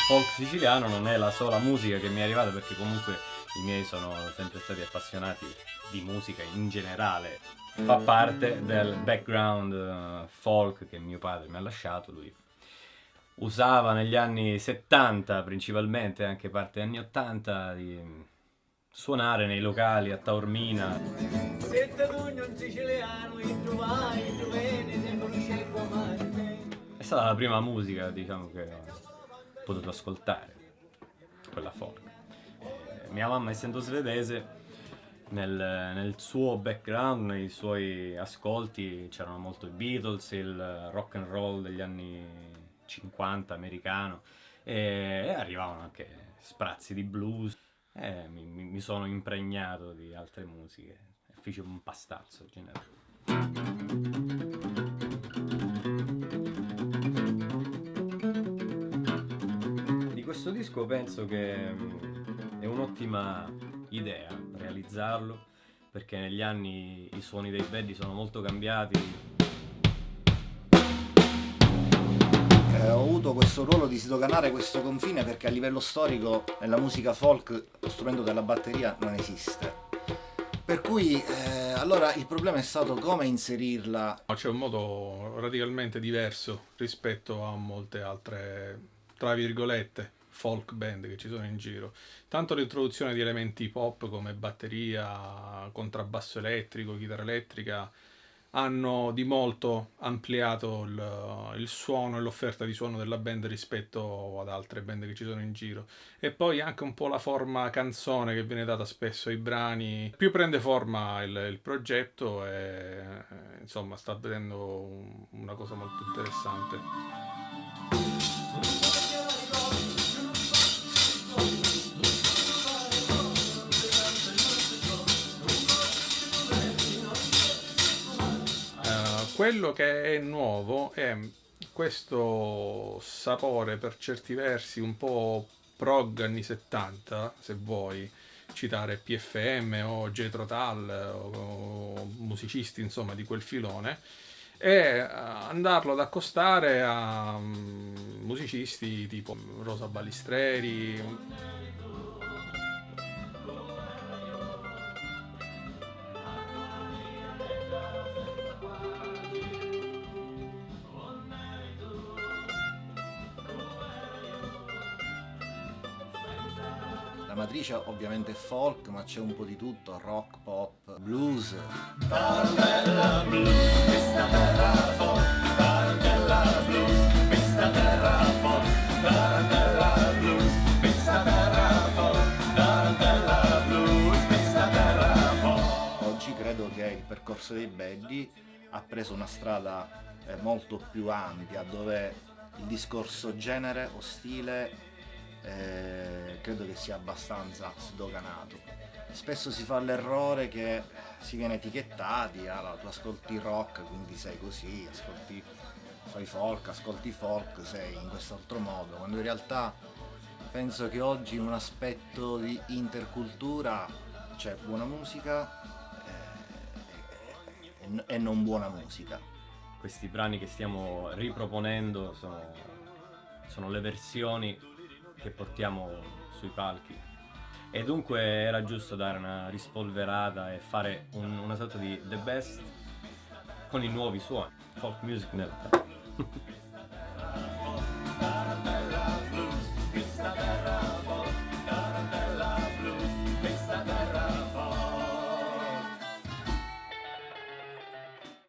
folk siciliano non è la sola musica che mi è arrivata, perché comunque i miei sono sempre stati appassionati di musica in generale. Fa parte del background folk che mio padre mi ha lasciato. Lui usava negli anni 70, principalmente anche parte anni 80, di suonare nei locali a Taormina. È stata la prima musica, diciamo, che ho potuto ascoltare, quella folk. Mia mamma, essendo svedese, nel suo background, nei suoi ascolti c'erano molto i Beatles, il rock and roll degli anni 50 americano, e arrivavano anche sprazzi di blues. Mi sono impregnato di altre musiche e feci un pastazzo in generale. Di questo disco penso che è un'ottima idea realizzarlo, perché negli anni i suoni dei Baddy sono molto cambiati. Ho avuto questo ruolo di sdoganare questo confine perché a livello storico nella musica folk lo strumento della batteria non esiste. Per cui allora il problema è stato come inserirla. C'è un modo radicalmente diverso rispetto a molte altre, tra virgolette, folk band che ci sono in giro. Tanto l'introduzione di elementi pop come batteria, contrabbasso elettrico, chitarra elettrica hanno di molto ampliato il suono e l'offerta di suono della band rispetto ad altre band che ci sono in giro. E poi anche un po' la forma canzone che viene data spesso ai brani. Più prende forma il progetto e insomma sta vedendo una cosa molto interessante. Quello che è nuovo è questo sapore per certi versi un po' prog anni 70, se vuoi citare PFM o Jethro Tull o musicisti insomma di quel filone, e andarlo ad accostare a musicisti tipo Rosa Balistreri. La matrice ovviamente è folk, ma c'è un po' di tutto, rock, pop, blues. Oggi credo che il percorso dei Baddy ha preso una strada molto più ampia, dove il discorso genere o stile credo che sia abbastanza sdoganato. Spesso si fa l'errore che si viene etichettati, allora tu ascolti rock quindi sei così, fai folk, ascolti folk, sei in quest'altro modo, quando in realtà penso che oggi in un aspetto di intercultura c'è buona musica e non buona musica. Questi brani che stiamo riproponendo sono le versioni che portiamo sui palchi, e dunque era giusto dare una rispolverata e fare una sorta di The Best con i nuovi suoni, folk music nel